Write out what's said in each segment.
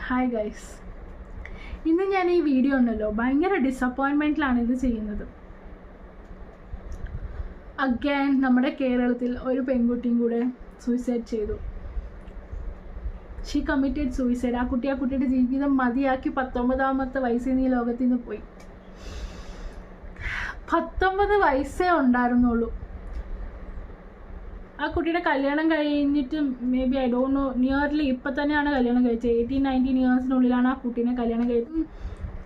Hi guys, ഇന്ന് ഞാൻ ഈ വീഡിയോ ഉണ്ടല്ലോ ഭയങ്കര ഡിസപ്പോയിൻമെൻറ്റിലാണ് ഇത് ചെയ്യുന്നത്. അഗൈൻ നമ്മുടെ കേരളത്തിൽ ഒരു പെൺകുട്ടിയും കൂടെ സൂയിസൈഡ് ചെയ്തു. She committed suicide. ആ കുട്ടിയുടെ ജീവിതം മതിയാക്കി 19ാമത്തെ വയസ്സിൽ നിന്ന് ഈ ലോകത്തിൽ നിന്ന് പോയി. 19 വയസ്സേ ഉണ്ടായിരുന്നുള്ളൂ. ആ കുട്ടിയുടെ കല്യാണം കഴിഞ്ഞിട്ട് may be I don't know, nearly ഇപ്പം തന്നെയാണ് കല്യാണം കഴിച്ചത്. 18-19 ഇയേഴ്സിനുള്ളിലാണ് ആ കുട്ടീനെ കല്യാണം കഴിച്ചത്.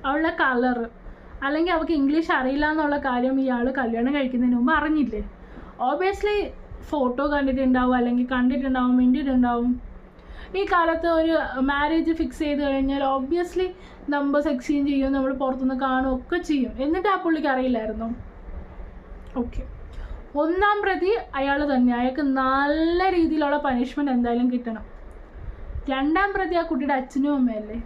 അവളുടെ കളറ് അല്ലെങ്കിൽ അവൾക്ക് ഇംഗ്ലീഷ് അറിയില്ല എന്നുള്ള കാര്യം ഇയാൾ കല്യാണം കഴിക്കുന്നതിന് മുമ്പ് അറിഞ്ഞില്ലേ? ഓബിയസ്ലി ഫോട്ടോ കണ്ടിട്ടുണ്ടാവും, അല്ലെങ്കിൽ കണ്ടിട്ടുണ്ടാവും, മിണ്ടിയിട്ടുണ്ടാവും. ഈ കാലത്ത് ഒരു മാരേജ് ഫിക്സ് ചെയ്ത് കഴിഞ്ഞാൽ ഓബ്വിയസ്ലി നമ്പേഴ്സ് എക്സ്ചേഞ്ച് ചെയ്യും, നമ്മൾ പുറത്തുനിന്ന് കാണുകയും ഒക്കെ ചെയ്യും. എന്നിട്ട് ആ പുള്ളിക്ക് അറിയില്ലായിരുന്നു. ഓക്കെ, 1ാം പ്രതി അയാൾ തന്നെ. അയാൾക്ക് നല്ല രീതിയിലുള്ള പണിഷ്മെൻറ്റ് എന്തായാലും കിട്ടണം. 2ാം പ്രതി ആ കുട്ടിയുടെ അച്ഛനും അമ്മയല്ലേ.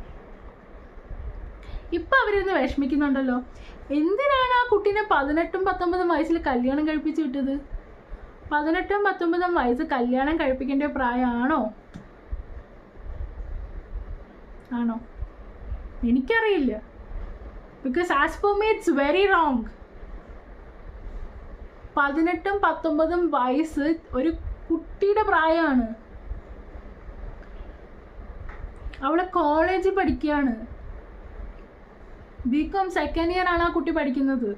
ഇപ്പം അവരിന്ന് വിഷമിക്കുന്നുണ്ടല്ലോ. എന്തിനാണ് ആ കുട്ടീനെ 18-19 വയസ്സിൽ കല്യാണം കഴിപ്പിച്ച് വിട്ടത്? 18-19 വയസ്സ് കല്യാണം കഴിപ്പിക്കേണ്ട പ്രായമാണോ? ആണോ? എനിക്കറിയില്ല. Because as for me it's very wrong. 18-19 വയസ്സ് ഒരു കുട്ടിയുടെ പ്രായമാണ്. അവളെ കോളേജിൽ പഠിക്കുകയാണ്. BCom 2nd ഇയർ ആണ് ആ കുട്ടി പഠിക്കുന്നത്.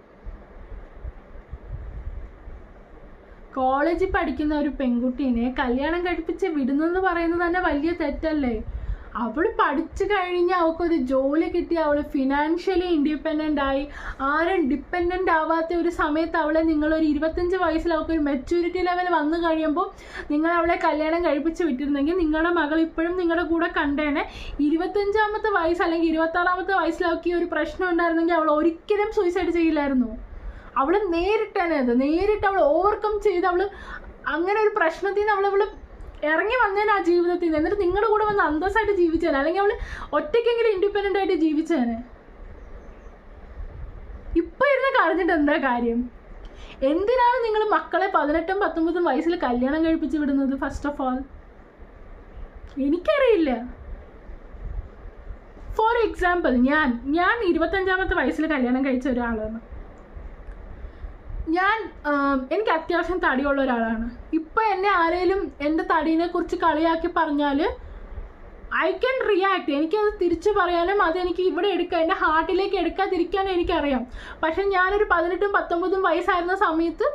കോളേജിൽ പഠിക്കുന്ന ഒരു പെൺകുട്ടീനെ കല്യാണം കഴിപ്പിച്ച് വിടുന്നെന്ന് പറയുന്നത് തന്നെ വലിയ തെറ്റല്ലേ? അവൾ പഠിച്ചു കഴിഞ്ഞ് അവൾക്കൊരു ജോലി കിട്ടി, അവൾ ഫിനാൻഷ്യലി ഇൻഡിപെൻഡൻ്റ് ആയി, ആരും ഡിപ്പെൻഡൻ്റ് ആവാത്ത ഒരു സമയത്ത് അവളെ നിങ്ങളൊരു 25 വയസ്സിൽ അവൾക്കൊരു മെച്യൂരിറ്റി ലെവൽ വന്നു കഴിയുമ്പോൾ നിങ്ങൾ അവളെ കല്യാണം കഴിപ്പിച്ച് വിട്ടിരുന്നെങ്കിൽ നിങ്ങളുടെ മകൾ ഇപ്പോഴും നിങ്ങളുടെ കൂടെ കണ്ടേനെ. 25ാമത്തെ വയസ്സ് അല്ലെങ്കിൽ 26ാമത്തെ വയസ്സിൽ അവൾക്ക് ഈ ഒരു പ്രശ്നം ഉണ്ടായിരുന്നെങ്കിൽ അവൾ ഒരിക്കലും സൂയിസൈഡ് ചെയ്യില്ലായിരുന്നു. അവൾ നേരിട്ട് അവൾ ഓവർകം ചെയ്ത് അവൾ അങ്ങനെ ഒരു പ്രശ്നത്തിൽ നിന്ന് അവൾ ഇറങ്ങി വന്നേനെ ആ ജീവിതത്തിൽ നിന്ന്. എന്നിട്ട് നിങ്ങളുടെ കൂടെ വന്ന് അന്തസ്സായിട്ട് ജീവിച്ചേനെ, അല്ലെങ്കിൽ അവൾ ഒറ്റയ്ക്കെങ്കിലും ഇൻഡിപെൻഡൻ്റ് ആയിട്ട് ജീവിച്ചേനെ. ഇപ്പം ഇരുന്ന് കരഞ്ഞിട്ട് എന്താ കാര്യം? എന്തിനാണ് നിങ്ങൾ മക്കളെ 18-19 വയസ്സിൽ കല്യാണം കഴിപ്പിച്ച് വിടുന്നത്? ഫസ്റ്റ് ഓഫ് ഓൾ എനിക്കറിയില്ല. ഫോർ എക്സാമ്പിൾ, ഞാൻ 25ാമത്തെ വയസ്സിൽ കല്യാണം കഴിച്ച ഒരാളാണ്. എനിക്ക് അത്യാവശ്യം തടിയുള്ള ഒരാളാണ്. ഇപ്പം എന്നെ ആരെങ്കിലും എൻ്റെ തടീനെ കുറിച്ച് കളിയാക്കി പറഞ്ഞാൽ ഐ ക്യാൻ റിയാക്ട്. എനിക്കത് തിരിച്ചു പറയാനും അതെനിക്ക് ഇവിടെ എടുക്കാം, എൻ്റെ ഹാർട്ടിലേക്ക് എടുക്കാതിരിക്കാനും എനിക്കറിയാം. പക്ഷെ ഞാനൊരു 18-19 വയസ്സായിരുന്ന സമയത്ത്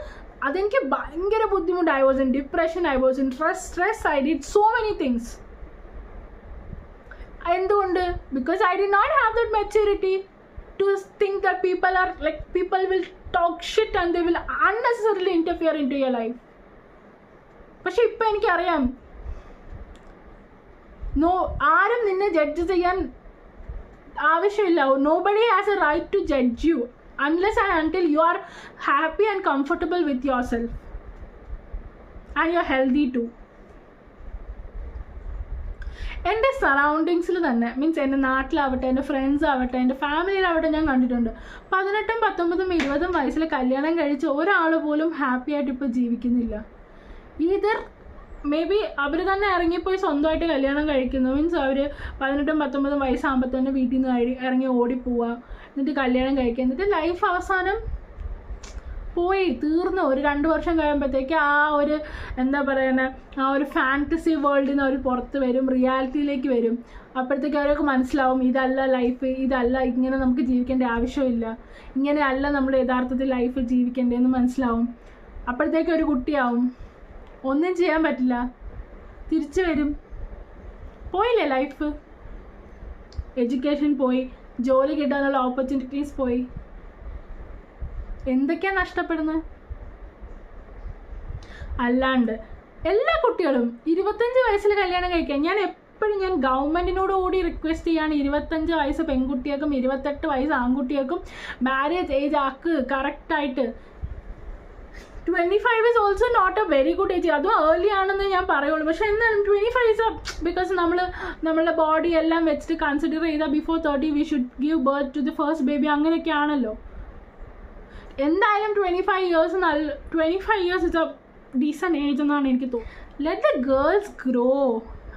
അതെനിക്ക് ഭയങ്കര ബുദ്ധിമുട്ട്. I was in depression, I was in stress, I did so many things. എന്തുകൊണ്ട്? Because I did not have that maturity to think that people will talk shit and they will unnecessarily interfere into your life. പക്ഷെ ഇപ്പം എനിക്കറിയാം, ആരും നിന്നെ judge ചെയ്യാൻ ആവശ്യമില്ല. nobody has a right to judge you unless and until you are happy and comfortable with yourself and you're healthy too. എൻ്റെ സറൗണ്ടിങ്സിൽ തന്നെ, means എൻ്റെ നാട്ടിലാവട്ടെ, എൻ്റെ ഫ്രണ്ട്സ് ആവട്ടെ, എൻ്റെ ഫാമിലിയിലാവട്ടെ, ഞാൻ കണ്ടിട്ടുണ്ട് 18-19-20 വയസ്സിൽ കല്യാണം കഴിച്ച് ഒരാൾ പോലും ഹാപ്പി ആയിട്ട് ഇപ്പോൾ ജീവിക്കുന്നില്ല. ഈതർ മേ ബി അവർ തന്നെ ഇറങ്ങിപ്പോയി സ്വന്തമായിട്ട് കല്യാണം കഴിക്കുന്നു. മീൻസ് അവർ 18-19 വയസ്സാകുമ്പോൾ തന്നെ വീട്ടിൽ നിന്ന് ഇറങ്ങി ഓടിപ്പോവുക, എന്നിട്ട് കല്യാണം കഴിക്കുക, എന്നിട്ട് ലൈഫ് അവസാനം പോയി തീർന്നു. ഒരു 2 വർഷം കഴിയുമ്പോഴത്തേക്ക് ആ ഒരു എന്താ പറയുന്നത്, ആ ഒരു ഫാൻറ്റസി വേൾഡിൽ നിന്ന് അവർ പുറത്ത് വരും, റിയാലിറ്റിയിലേക്ക് വരും. അപ്പോഴത്തേക്ക് അവർക്ക് മനസ്സിലാവും ഇതല്ല ലൈഫ്, ഇതല്ല, ഇങ്ങനെ നമുക്ക് ജീവിക്കേണ്ട ആവശ്യമില്ല, ഇങ്ങനെയല്ല നമ്മൾ യഥാർത്ഥത്തിൽ ലൈഫ് ജീവിക്കേണ്ടതെന്ന് മനസ്സിലാവും. അപ്പോഴത്തേക്ക് ഒരു കുട്ടിയാവും, ഒന്നും ചെയ്യാൻ പറ്റില്ല, തിരിച്ചു വരും. പോയില്ലേ ലൈഫ്? എഡ്യൂക്കേഷൻ പോയി, ജോലി കിട്ടാനുള്ള ഓപ്പർച്യൂണിറ്റീസ് പോയി. എന്തൊക്കെയാണ് നഷ്ടപ്പെടുന്നത്? അല്ലാണ്ട് എല്ലാ കുട്ടികളും 25 വയസ്സിൽ കല്യാണം കഴിക്കാൻ ഞാൻ ഗവൺമെൻറ്റിനോട് കൂടി റിക്വസ്റ്റ് ചെയ്യാണ്. 25 വയസ്സ് പെൺകുട്ടികൾക്കും 28 വയസ്സ് ആൺകുട്ടികൾക്കും മാരേജ് ഏജ് ആക്ക് കറക്റ്റായിട്ട്. 25 is also not a very good age. അതും ഏർലി ആണെന്ന് ഞാൻ പറയുള്ളൂ. പക്ഷെ എന്നാലും 25 is ബിക്കോസ് നമ്മളുടെ ബോഡി എല്ലാം വെച്ചിട്ട് കൺസിഡർ ചെയ്താൽ before 30 we should give birth to the first baby, അങ്ങനെയൊക്കെ ആണല്ലോ. എന്തായാലും 25 years is a decent age എന്നാണ് എനിക്ക് തോന്നുന്നത്. Let the girls grow.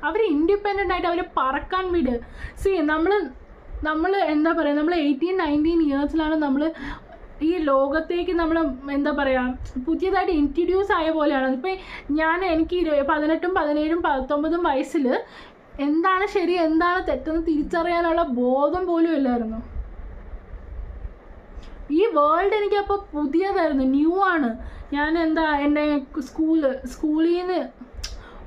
അവർ ഇൻഡിപെൻഡൻ്റ് ആയിട്ട് അവർ പറക്കാൻ വിട്. നമ്മൾ എന്താ പറയുക, നമ്മൾ 18-19 ഇയേഴ്സിലാണ് നമ്മൾ ഈ ലോകത്തേക്ക് നമ്മൾ എന്താ പറയുക പുതിയതായിട്ട് ഇൻട്രൊഡ്യൂസ് ആയ പോലെയാണ്. ഇപ്പം എനിക്ക് 18, 17, 19 വയസ്സിൽ എന്താണ് ശരി എന്താണ് തെറ്റെന്ന് തിരിച്ചറിയാനുള്ള ബോധം പോലും ഇല്ലായിരുന്നു. ഈ വേൾഡ് എനിക്കപ്പോൾ പുതിയതായിരുന്നു, ന്യൂ ആണ്. ഞാൻ എൻ്റെ സ്കൂളിൽ നിന്ന്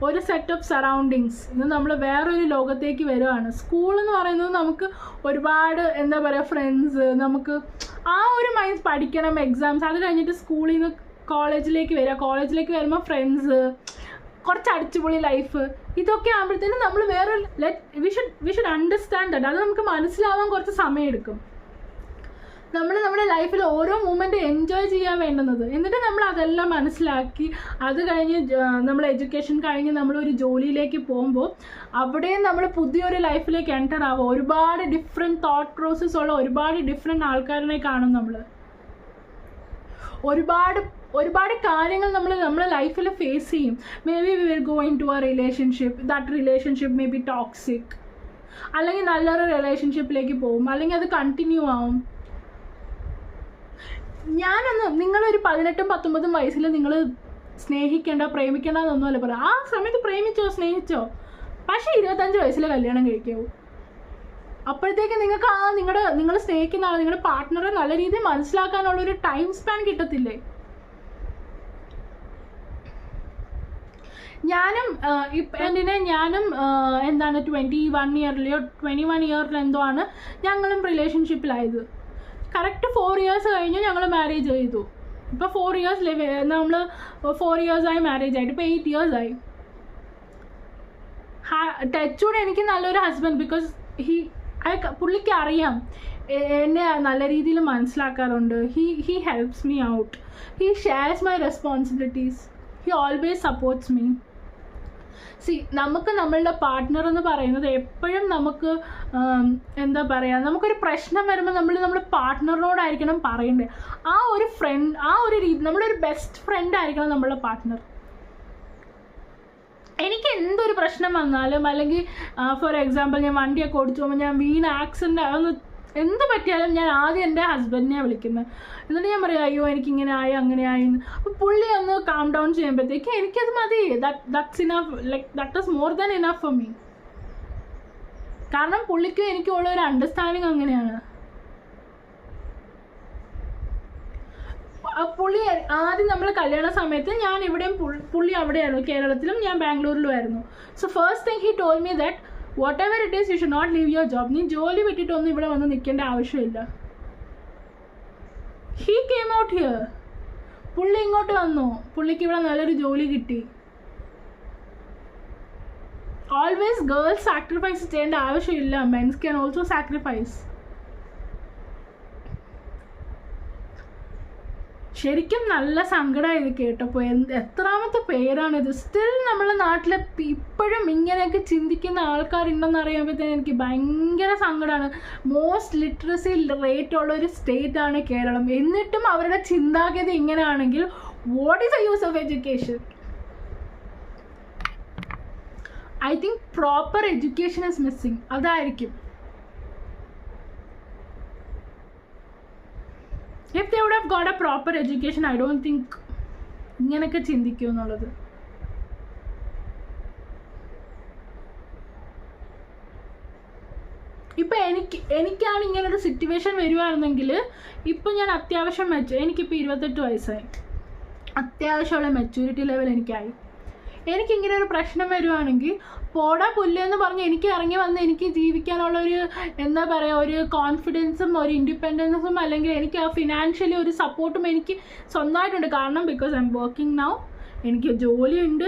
ഒരു സെറ്റ് ഓഫ് സറൗണ്ടിങ്സ്, ഇത് നമ്മൾ വേറൊരു ലോകത്തേക്ക് വരുവാണ്. സ്കൂളെന്ന് പറയുന്നത് നമുക്ക് ഒരുപാട് എന്താ പറയുക ഫ്രണ്ട്സ്, നമുക്ക് ആ ഒരു മൈൻഡ് പഠിക്കണം, എക്സാംസ്, അത് കഴിഞ്ഞിട്ട് സ്കൂളിൽ നിന്ന് കോളേജിലേക്ക് വരുമ്പോൾ ഫ്രണ്ട്സ്, കുറച്ച് അടിച്ചുപൊളി ലൈഫ്, ഇതൊക്കെ ആകുമ്പോഴത്തേനും നമ്മൾ വേറെ വി ഷുഡ് അണ്ടർസ്റ്റാൻഡ് ദാറ്റ്. അത് നമുക്ക് മനസ്സിലാവാൻ കുറച്ച് സമയമെടുക്കും. നമ്മൾ നമ്മുടെ ലൈഫിൽ ഓരോ മൂമെൻറ്റ് എൻജോയ് ചെയ്യാൻ വേണ്ടുന്നത്. എന്നിട്ട് നമ്മൾ അതെല്ലാം മനസ്സിലാക്കി അത് കഴിഞ്ഞ് നമ്മൾ എഡ്യൂക്കേഷൻ കഴിഞ്ഞ് നമ്മളൊരു ജോലിയിലേക്ക് പോകുമ്പോൾ അവിടെയും നമ്മൾ പുതിയൊരു ലൈഫിലേക്ക് എൻ്റർ ആവുക. ഒരുപാട് ഡിഫറെൻറ്റ് തോട്ട് പ്രോസസ്സ് ഉള്ള ഒരുപാട് ഡിഫറെൻറ്റ് ആൾക്കാരെ കാണും. നമ്മൾ ഒരുപാട് കാര്യങ്ങൾ നമ്മളെ ലൈഫിൽ ഫേസ് ചെയ്യും. May be we will go into a relationship, that relationship may be toxic, അല്ലെങ്കിൽ നല്ലൊരു റിലേഷൻഷിപ്പിലേക്ക് പോകും, അല്ലെങ്കിൽ അത് കണ്ടിന്യൂ ആവും. നിങ്ങളൊരു 18-19 വയസ്സിൽ നിങ്ങൾ സ്നേഹിക്കേണ്ട പ്രേമിക്കേണ്ട എന്നൊന്നുമല്ല പറയാം. ആ സമയത്ത് പ്രേമിച്ചോ സ്നേഹിച്ചോ, പക്ഷേ 25 വയസ്സിൽ കല്യാണം കഴിക്കാവൂ. അപ്പോഴത്തേക്ക് നിങ്ങൾക്ക് നിങ്ങൾ സ്നേഹിക്കുന്ന ആൾ, നിങ്ങളുടെ പാർട്ട്ണറെ നല്ല രീതിയിൽ മനസ്സിലാക്കാനുള്ളൊരു ടൈം സ്പാൻ കിട്ടത്തില്ലേ? ഞാനും എന്താണ് 21 ഇയറിൽ എന്തോ ആണ് ഞങ്ങളും റിലേഷൻഷിപ്പിലായത്. കറക്റ്റ് 4 ഇയേഴ്സ് കഴിഞ്ഞ് ഞങ്ങൾ മാരേജ് ചെയ്തു. ഇപ്പോൾ 4 ഇയേഴ്സ് നമ്മൾ 4 ഇയേഴ്സായി മാരേജ് ആയിട്ട്, ഇപ്പോൾ 8 ഇയേഴ്സായി. ടച്ചൂടെ എനിക്ക് നല്ലൊരു ഹസ്ബൻഡ്, ബിക്കോസ് പുള്ളിക്ക് അറിയാം എന്നെ നല്ല രീതിയിൽ മനസ്സിലാക്കാറുണ്ട്. He helps me out, he shares my responsibilities, he always supports me. നമുക്ക് നമ്മളുടെ പാർട്ട്ണർ എന്ന് പറയുന്നത് എപ്പോഴും നമുക്ക് എന്താ പറയുക, നമുക്കൊരു പ്രശ്നം വരുമ്പോൾ നമ്മുടെ പാർട്ട്ണറിനോടായിരിക്കണം പറയേണ്ടത്. ആ ഒരു രീതി നമ്മളൊരു ബെസ്റ്റ് ഫ്രണ്ട് ആയിരിക്കണം നമ്മളുടെ പാർട്ട്ണർ. എനിക്ക് എന്തൊരു പ്രശ്നം വന്നാലും, അല്ലെങ്കിൽ ഫോർ എക്സാമ്പിൾ ഞാൻ വണ്ടിയൊക്കെ ഓടിച്ചു പോകുമ്പോൾ ഞാൻ ആക്സിഡൻ്റ് എന്ത് പറ്റിയാലും ഞാൻ ആദ്യം എൻ്റെ ഹസ്ബൻഡിനെ വിളിക്കുന്നത്. എന്നിട്ട് ഞാൻ പറയാം, അയ്യോ എനിക്കിങ്ങനെ ആയി അങ്ങനെ ആയിന്ന്. അപ്പോൾ പുള്ളി ഒന്ന് കാം ഡൗൺ ചെയ്യുമ്പോഴത്തേക്ക് എനിക്കത് മതി. That's enough, that is more than enough for me. കാരണം പുള്ളിക്കും എനിക്കുള്ള ഒരു അണ്ടർസ്റ്റാൻഡിങ് അങ്ങനെയാണ്. പുള്ളി ആദ്യം നമ്മൾ കല്യാണ സമയത്ത് ഞാൻ ഇവിടെയും പുള്ളി അവിടെയായിരുന്നു, കേരളത്തിലും ഞാൻ ബാംഗ്ലൂരിലുമായിരുന്നു. So first thing he told me that whatever it is, you should not leave your job. നീ ജോലി വിട്ടിട്ടൊന്നും ഇവിടെ വന്ന് നിൽക്കേണ്ട ആവശ്യമില്ല. He came out here. പുള്ളി ഇങ്ങോട്ട് വന്നു, പുള്ളിക്ക് ഇവിടെ നല്ലൊരു ജോലി കിട്ടി. ഓൾവേസ് ഗേൾസ് സാക്രിഫൈസ് ചെയ്യേണ്ട ആവശ്യമില്ല. Men's can also sacrifice. ശരിക്കും നല്ല സങ്കടമായി ഇത് കേട്ടപ്പോൾ. എത്രാമത്തെ പേരാണിത്? സ്റ്റിൽ നമ്മളെ നാട്ടിൽ ഇപ്പോഴും ഇങ്ങനെയൊക്കെ ചിന്തിക്കുന്ന ആൾക്കാരുണ്ടെന്ന് അറിയുമ്പോഴത്തേനും എനിക്ക് ഭയങ്കര സങ്കടമാണ്. മോസ്റ്റ് ലിറ്ററസി റേറ്റ് ഉള്ള ഒരു സ്റ്റേറ്റ് ആണ് കേരളം. എന്നിട്ടും അവരുടെ ചിന്താഗതി ഇങ്ങനെയാണെങ്കിൽ what is the use of education? I think proper education is missing. അതായിരിക്കും. If they would have got a proper education, I don't think ഇങ്ങനെയൊക്കെ ചിന്തിക്കും എന്നുള്ളത്. ഇപ്പം എനിക്കാണ് ഇങ്ങനൊരു സിറ്റുവേഷൻ വരുവായിരുന്നെങ്കിൽ ഇപ്പം ഞാൻ അത്യാവശ്യം എനിക്കിപ്പോൾ 28 വയസ്സായി, അത്യാവശ്യമുള്ള മെച്യൂരിറ്റി ലെവൽ എനിക്കായി. എനിക്കിങ്ങനെ ഒരു പ്രശ്നം വരുവാണെങ്കിൽ പോടാ പുല്ലെന്ന് പറഞ്ഞ് എനിക്ക് ഇറങ്ങി വന്ന് എനിക്ക് ജീവിക്കാനുള്ളൊരു എന്താ പറയുക ഒരു കോൺഫിഡൻസും ഒരു ഇൻഡിപെൻഡൻസും അല്ലെങ്കിൽ എനിക്ക് ഫിനാൻഷ്യലി ഒരു സപ്പോർട്ടും എനിക്ക് സ്വന്തമായിട്ടുണ്ട്. കാരണം because I am working now, എനിക്ക് ജോലിയുണ്ട്,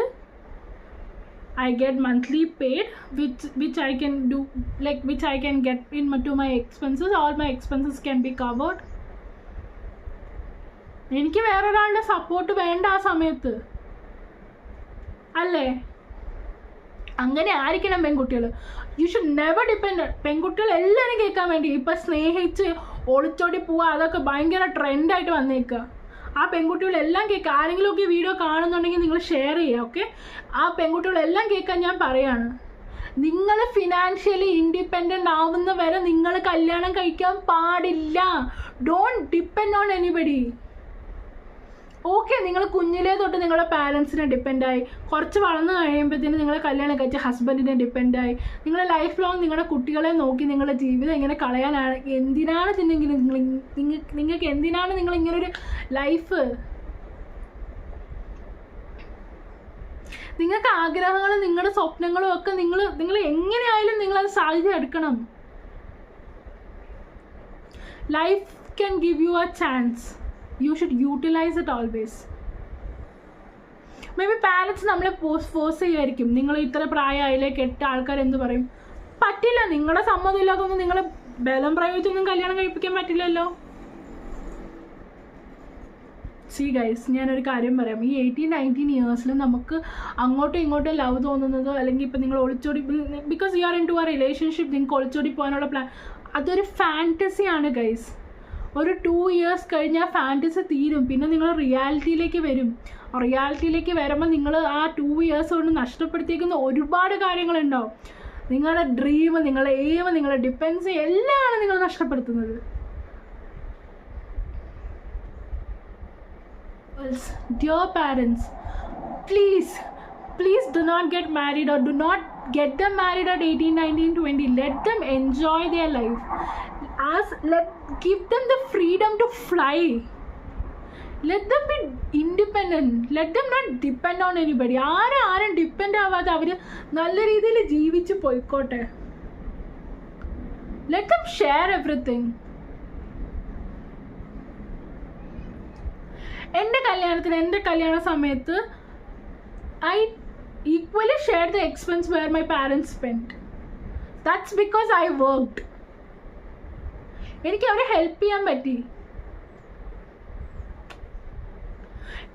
I get monthly paid which I can do which I can get into my expenses. All my expenses can be covered. എനിക്ക് വേറൊരാളുടെ സപ്പോർട്ട് വേണ്ട ആ സമയത്ത്, അല്ലേ? അങ്ങനെ ആയിരിക്കണം പെൺകുട്ടികൾ. You should never depend. പെൺകുട്ടികൾ എല്ലാവരും കേൾക്കാൻ വേണ്ടി ഇപ്പം സ്നേഹിച്ച് ഒളിച്ചോടി പോവുക, അതൊക്കെ ഭയങ്കര ട്രെൻഡായിട്ട് വന്നേക്കുക. ആ പെൺകുട്ടികളെല്ലാം കേൾക്കുക. ആരെങ്കിലുമൊക്കെ വീഡിയോ കാണുന്നുണ്ടെങ്കിൽ നിങ്ങൾ ഷെയർ ചെയ്യുക, ഓക്കെ? ആ പെൺകുട്ടികളെല്ലാം കേൾക്കാൻ ഞാൻ പറയാണ്. നിങ്ങൾ ഫിനാൻഷ്യലി ഇൻഡിപെൻഡൻ്റ് ആവുന്ന വരെ നിങ്ങൾ കല്യാണം കഴിക്കാൻ പാടില്ല. Don't depend on anybody. Okay, നിങ്ങൾ കുഞ്ഞിലേ തൊട്ട് നിങ്ങളുടെ പാരൻസിനെ ഡിപ്പെൻഡായി, കുറച്ച് വളർന്നു കഴിയുമ്പോഴത്തേന് നിങ്ങൾ കല്യാണം കഴിച്ച ഹസ്ബൻഡിനെ ഡിപ്പെൻഡായി, നിങ്ങൾ ലൈഫ് ലോങ് നിങ്ങളുടെ കുട്ടികളെ നോക്കി നിങ്ങളുടെ ജീവിതം ഇങ്ങനെ കളയാനാണ്. എന്തിനാണ് നിങ്ങൾക്ക് എന്തിനാണ് നിങ്ങൾ ഇങ്ങനൊരു ലൈഫ്? നിങ്ങൾക്ക് ആഗ്രഹങ്ങളും നിങ്ങളുടെ സ്വപ്നങ്ങളും ഒക്കെ നിങ്ങൾ എങ്ങനെയായാലും നിങ്ങളത് സാധിച്ചെടുക്കണം. Life can give you a chance. You should utilize it always. May be parents നമ്മളെ ഫോഴ്സ് ചെയ്യുമായിരിക്കും. നിങ്ങൾ ഇത്ര പ്രായമായില്ലേ, കെട്ട ആൾക്കാർ എന്ത് പറയും? പറ്റില്ല. നിങ്ങളുടെ സമ്മതം ഇല്ലാതൊന്നും നിങ്ങളെ ബലം പ്രയോഗിച്ചൊന്നും കല്യാണം കഴിപ്പിക്കാൻ പറ്റില്ലല്ലോ. സീ ഗൈസ്, ഞാനൊരു കാര്യം പറയാം. ഈ 18-19 ഇയേഴ്സിൽ നമുക്ക് അങ്ങോട്ടും ഇങ്ങോട്ടും ലവ് തോന്നുന്നത്, അല്ലെങ്കിൽ ഇപ്പം നിങ്ങൾ ഒളിച്ചോടി, because you are into a relationship, നിങ്ങൾക്ക് ഒളിച്ചോടി പോകാനുള്ള പ്ലാൻ, അതൊരു ഫാൻറ്റസിയാണ് ഗൈസ്. ഒരു 2 ഇയേഴ്സ് കഴിഞ്ഞാൽ ഫാൻറ്റസി തീരും. പിന്നെ നിങ്ങൾ റിയാലിറ്റിയിലേക്ക് വരും. റിയാലിറ്റിയിലേക്ക് വരുമ്പോൾ നിങ്ങൾ ആ 2 ഇയേഴ്സ് കൊണ്ട് നഷ്ടപ്പെടുത്തിയേക്കുന്ന ഒരുപാട് കാര്യങ്ങളുണ്ടാവും. നിങ്ങളുടെ ഡ്രീം, നിങ്ങളുടെ എയിം, നിങ്ങളുടെ ഡിപ്പെൻസ് എല്ലാമാണ് നിങ്ങൾ നഷ്ടപ്പെടുത്തുന്നത്. Dear parents, please do not get married, or do not get them married at 18, 19, 20. Let them enjoy their life. Give them the freedom to fly. Let them be independent. Let them not depend on anybody. ആരും depend ആവാതെ അവർ നല്ല രീതിയിൽ ജീവിച്ച് പോയിക്കോട്ടെ. Let them share everything. എൻ്റെ കല്യാണ സമയത്ത് I equally shared the expense where my parents spent. That's because I worked. എനിക്ക് അവരെ ഹെൽപ്പ് ചെയ്യാൻ പറ്റി.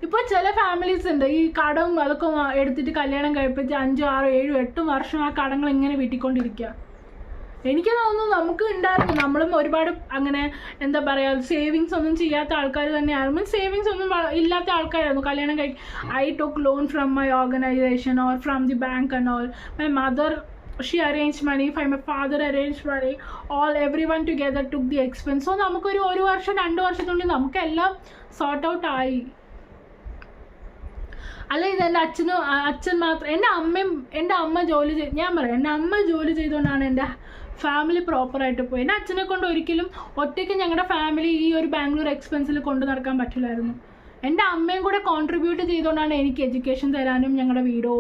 ഇപ്പോൾ ചില ഫാമിലീസ് ഉണ്ട്, ഈ കടം അതൊക്കെ എടുത്തിട്ട് കല്യാണം കഴിപ്പിച്ച് 5, 6, 7, 8 വർഷം ആ കടങ്ങൾ ഇങ്ങനെ വീട്ടിക്കൊണ്ടിരിക്കുക. എനിക്ക് തോന്നുന്നു നമുക്ക് ഉണ്ടായിരുന്നു, നമ്മളും ഒരുപാട് അങ്ങനെ എന്താ പറയുക, സേവിങ്സ് ഒന്നും ചെയ്യാത്ത ആൾക്കാർ തന്നെയായിരുന്നു. സേവിങ്സ് ഒന്നും ഇല്ലാത്ത ആൾക്കാരായിരുന്നു കല്യാണം I took loan from my organization or from the bank and all. My mother, she arranged money, my father arranged money, everyone together took the expense. So നമുക്കൊരു 1 വർഷം 2 വർഷത്തിനുള്ളിൽ നമുക്കെല്ലാം സോർട്ട് ഔട്ട് ആയി. അല്ല, ഇത് അച്ഛൻ മാത്രം, എൻ്റെ അമ്മ ജോലി ഞാൻ പറയാം, എൻ്റെ അമ്മ ജോലി ചെയ്തുകൊണ്ടാണ് എൻ്റെ ഫാമിലി പ്രോപ്പറായിട്ട് പോയി. എൻ്റെ അച്ഛനെ കൊണ്ട് ഒരിക്കലും ഒറ്റയ്ക്ക് ഞങ്ങളുടെ ഫാമിലി ഈ ഒരു ബാംഗ്ലൂർ എക്സ്പെൻസിൽ കൊണ്ടു നടക്കാൻ പറ്റില്ലായിരുന്നു. എൻ്റെ അമ്മയും കൂടെ കോൺട്രിബ്യൂട്ട് ചെയ്തുകൊണ്ടാണ് എനിക്ക് എഡ്യൂക്കേഷൻ തരാനും ഞങ്ങളുടെ വീടോ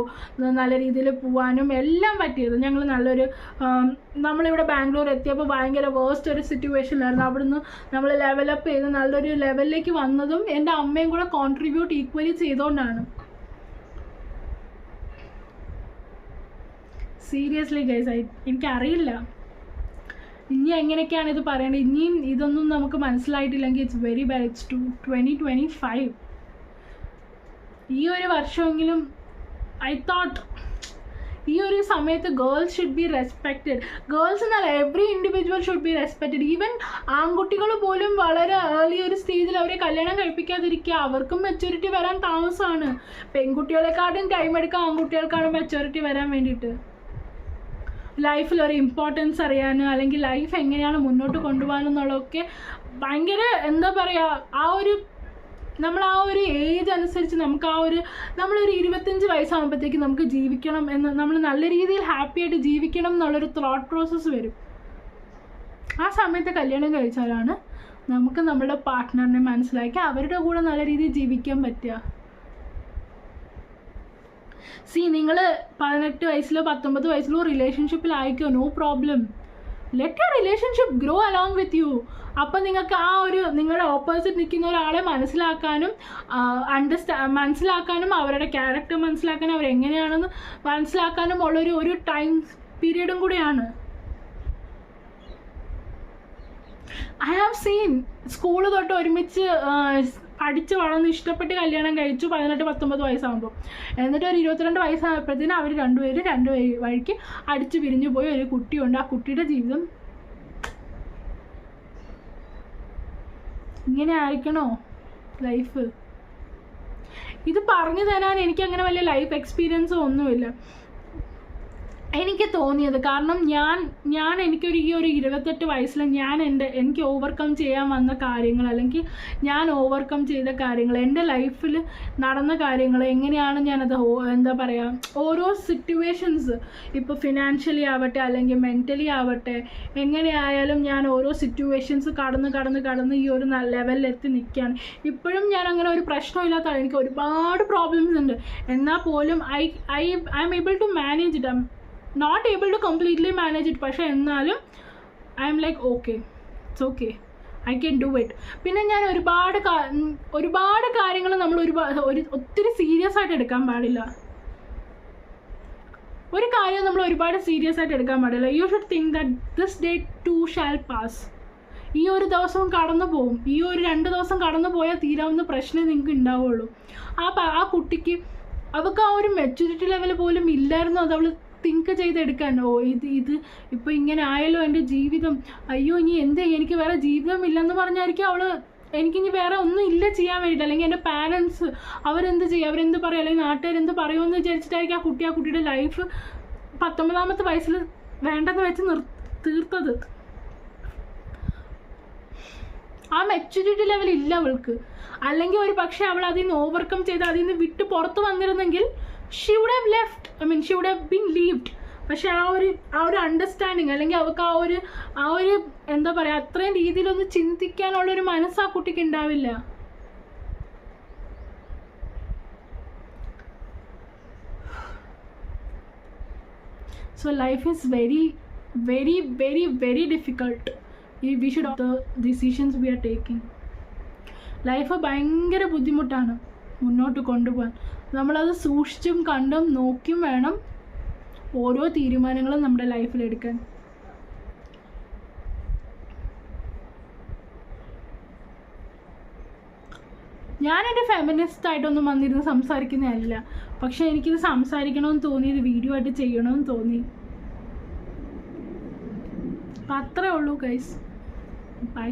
നല്ല രീതിയിൽ പോകാനും എല്ലാം പറ്റിയത്. ഞങ്ങൾ നമ്മളിവിടെ ബാംഗ്ലൂർ എത്തിയപ്പോൾ ഭയങ്കര വേസ്റ്റ് ഒരു സിറ്റുവേഷനിലായിരുന്നു. അവിടുന്ന് നമ്മൾ ലെവലപ്പ് ചെയ്ത് നല്ലൊരു ലെവലിലേക്ക് വന്നതും എൻ്റെ അമ്മയും കൂടെ കോൺട്രിബ്യൂട്ട് ഈക്വലി ചെയ്തുകൊണ്ടാണ്. സീരിയസ്ലി ഗൈസ്, എനിക്കറിയില്ല ഇനി എങ്ങനെയൊക്കെയാണ് ഇത് പറയേണ്ടത്. ഇനിയും ഇതൊന്നും നമുക്ക് മനസ്സിലായിട്ടില്ലെങ്കിൽ ഇറ്റ്സ് വെരി ബാഡ്. ഇറ്റ്സ് 2025. ഈ ഒരു വർഷമെങ്കിലും ഐ തോട്ട് ഈ ഒരു സമയത്ത് girls should be respected. Girls എന്നല്ല, every individual should be respected. Even ആൺകുട്ടികൾ പോലും വളരെ ഏർലി ഒരു സ്റ്റേജിൽ അവരെ കല്യാണം കഴിപ്പിക്കാതിരിക്കുക. അവർക്കും മെച്യൂരിറ്റി വരാൻ താമസമാണ്. പെൺകുട്ടികളെക്കാട്ടും ടൈം എടുക്കുക ആൺകുട്ടികൾക്കാണ് മെച്യൂരിറ്റി വരാൻ വേണ്ടിയിട്ട്. ലൈഫിൽ ഒരു ഇമ്പോർട്ടൻസ് അറിയാനും അല്ലെങ്കിൽ ലൈഫ് എങ്ങനെയാണ് മുന്നോട്ട് കൊണ്ടുപോകാനെന്നുള്ളതൊക്കെ ഭയങ്കര എന്താ പറയുക, നമ്മൾ ആ ഒരു ഏജ് അനുസരിച്ച് നമുക്ക് നമ്മളൊരു 25 വയസ്സാകുമ്പോഴത്തേക്ക് നമുക്ക് ജീവിക്കണം എന്ന്, നമ്മൾ നല്ല രീതിയിൽ ഹാപ്പി ആയിട്ട് ജീവിക്കണം എന്നുള്ളൊരു തോട്ട് പ്രോസസ്സ് വരും. ആ സമയത്ത് കല്യാണം കഴിച്ചാലാണ് നമുക്ക് നമ്മുടെ പാർട്ട്ണറിനെ മനസ്സിലാക്കി അവരുടെ കൂടെ നല്ല രീതിയിൽ ജീവിക്കാൻ പറ്റുക. നിങ്ങൾ 18 വയസ്സിലോ 19 വയസ്സിലോ റിലേഷൻഷിപ്പിലായിക്കോ, no problem. Let your relationship grow along with you. അപ്പം നിങ്ങൾക്ക് നിങ്ങളുടെ ഓപ്പോസിറ്റ് നിൽക്കുന്ന ഒരാളെ മനസ്സിലാക്കാനും അവരുടെ ക്യാരക്ടർ മനസ്സിലാക്കാനും അവരെങ്ങനെയാണെന്ന് മനസ്സിലാക്കാനും ഉള്ളൊരു ടൈം പീരീഡും കൂടെയാണ്. ഐ ഹാവ് സീൻ സ്കൂള് തൊട്ട് ഒരുമിച്ച് പഠിച്ച് വളർന്ന് ഇഷ്ടപ്പെട്ട് കല്യാണം കഴിച്ചു 18-19 വയസ്സാകുമ്പോൾ, എന്നിട്ട് ഒരു 22 വയസ്സായപ്പോഴത്തേനും അവർ രണ്ട് വഴിക്ക് അടിച്ചു പിരിഞ്ഞു പോയി. ഒരു കുട്ടിയുണ്ട്. ആ കുട്ടിയുടെ ജീവിതം ഇങ്ങനെ ആയിരിക്കണോ ലൈഫ്? ഇത് പറഞ്ഞു തരാൻ എനിക്കങ്ങനെ വലിയ ലൈഫ് എക്സ്പീരിയൻസോ ഒന്നുമില്ല. എനിക്ക് തോന്നിയത്. കാരണം ഞാൻ എനിക്കൊരു ഈ ഒരു 28 വയസ്സിൽ എനിക്ക് ഓവർകം ചെയ്യാൻ വന്ന കാര്യങ്ങൾ, അല്ലെങ്കിൽ ഞാൻ ഓവർകം ചെയ്ത കാര്യങ്ങൾ, എൻ്റെ ലൈഫിൽ നടന്ന കാര്യങ്ങൾ, എങ്ങനെയാണ് ഞാനത് എന്താ പറയുക, ഓരോ സിറ്റുവേഷൻസ്, ഇപ്പോൾ ഫിനാൻഷ്യലി ആവട്ടെ അല്ലെങ്കിൽ മെൻ്റലി ആവട്ടെ, എങ്ങനെയായാലും ഞാൻ ഓരോ സിറ്റുവേഷൻസ് കടന്ന് ഈ ഒരു ലെവലിലെത്തി നിൽക്കുകയാണ്. ഇപ്പോഴും ഞാൻ അങ്ങനെ ഒരു പ്രശ്നമില്ലാത്ത, എനിക്ക് ഒരുപാട് പ്രോബ്ലംസ് ഉണ്ട്, എന്നാൽ പോലും I am able to manage it. Not able to completely manage it. പക്ഷേ എന്നാലും I am like okay, it's okay, I can do it. പിന്നെ ഞാൻ ഒരുപാട് കാര്യങ്ങൾ നമ്മൾ ഒത്തിരി സീരിയസ് ആയിട്ട് എടുക്കാൻ പാടില്ല. ഒരു കാര്യം നമ്മൾ ഒരുപാട് സീരിയസ് ആയിട്ട് എടുക്കാൻ പാടില്ല. You should think that this day too shall pass. ഈ ഒരു ദിവസവും കടന്നു പോകും. ഈ ഒരു 2 ദിവസം കടന്നു പോയാൽ തീരാവുന്ന പ്രശ്നമേ നിങ്ങൾക്ക് ഉണ്ടാവുള്ളൂ. ആ കുട്ടിക്ക് അവൾക്ക് ആ ഒരു മെച്യൂരിറ്റി ലെവൽ പോലും ഇല്ലായിരുന്നു. അത് അവൾ തിങ്ക് ചെയ്തെടുക്കാൻ, ഇത് ഇപ്പോൾ ഇങ്ങനെ ആയല്ലോ എൻ്റെ ജീവിതം, അയ്യോ ഇനി എനിക്ക് വേറെ ജീവിതമില്ലെന്ന് പറഞ്ഞായിരിക്കും എനിക്കിനി വേറെ ഒന്നും ഇല്ല ചെയ്യാൻ വേണ്ടിയിട്ട്. അല്ലെങ്കിൽ എൻ്റെ പാരൻസ് അവരെന്ത് ചെയ്യും, അവരെന്ത് പറയും, അല്ലെങ്കിൽ നാട്ടുകാരെന്ത് പറയുമെന്ന് വിചാരിച്ചിട്ടായിരിക്കും ആ കുട്ടിയുടെ ലൈഫ് 19ാമത്തെ വയസ്സിൽ വേണ്ടെന്ന് വെച്ച് തീർത്തത്. ആ മെച്യൂരിറ്റി ലെവൽ ഇല്ല അവൾക്ക്. അല്ലെങ്കിൽ ഒരു പക്ഷേ അവൾ അതിൽ നിന്ന് ഓവർകം ചെയ്ത് അതിൽ നിന്ന് വിട്ട് പുറത്ത് വന്നിരുന്നെങ്കിൽ she would have left, she would have been leaved. പക്ഷെ ആ ഒരു അണ്ടർസ്റ്റാൻഡിങ്, അല്ലെങ്കിൽ അവൾക്ക് ആ ഒരു എന്താ പറയുക, അത്രയും രീതിയിലൊന്ന് ചിന്തിക്കാനുള്ളൊരു മനസ്സ് ആ കുട്ടിക്ക് ഉണ്ടാവില്ല. So life is very very very very difficult. We should the decisions we are taking. Life ഭയങ്കര ബുദ്ധിമുട്ടാണ് മുന്നോട്ട് കൊണ്ടുപോകാൻ. നമ്മളത് സൂക്ഷിച്ചും കണ്ടും നോക്കിയും വേണം ഓരോ തീരുമാനങ്ങളും നമ്മുടെ ലൈഫിലെടുക്കാൻ. ഞാനെൻ്റെ ഫെമിനിസ്റ്റായിട്ടൊന്നും വന്നിരുന്ന് സംസാരിക്കുന്നതല്ല, പക്ഷെ എനിക്കിത് സംസാരിക്കണമെന്ന് തോന്നി, ഇത് വീഡിയോ ആയിട്ട് ചെയ്യണമെന്ന് തോന്നി. അപ്പം അത്രേ ഉള്ളൂ ഗൈസ്. ബൈ.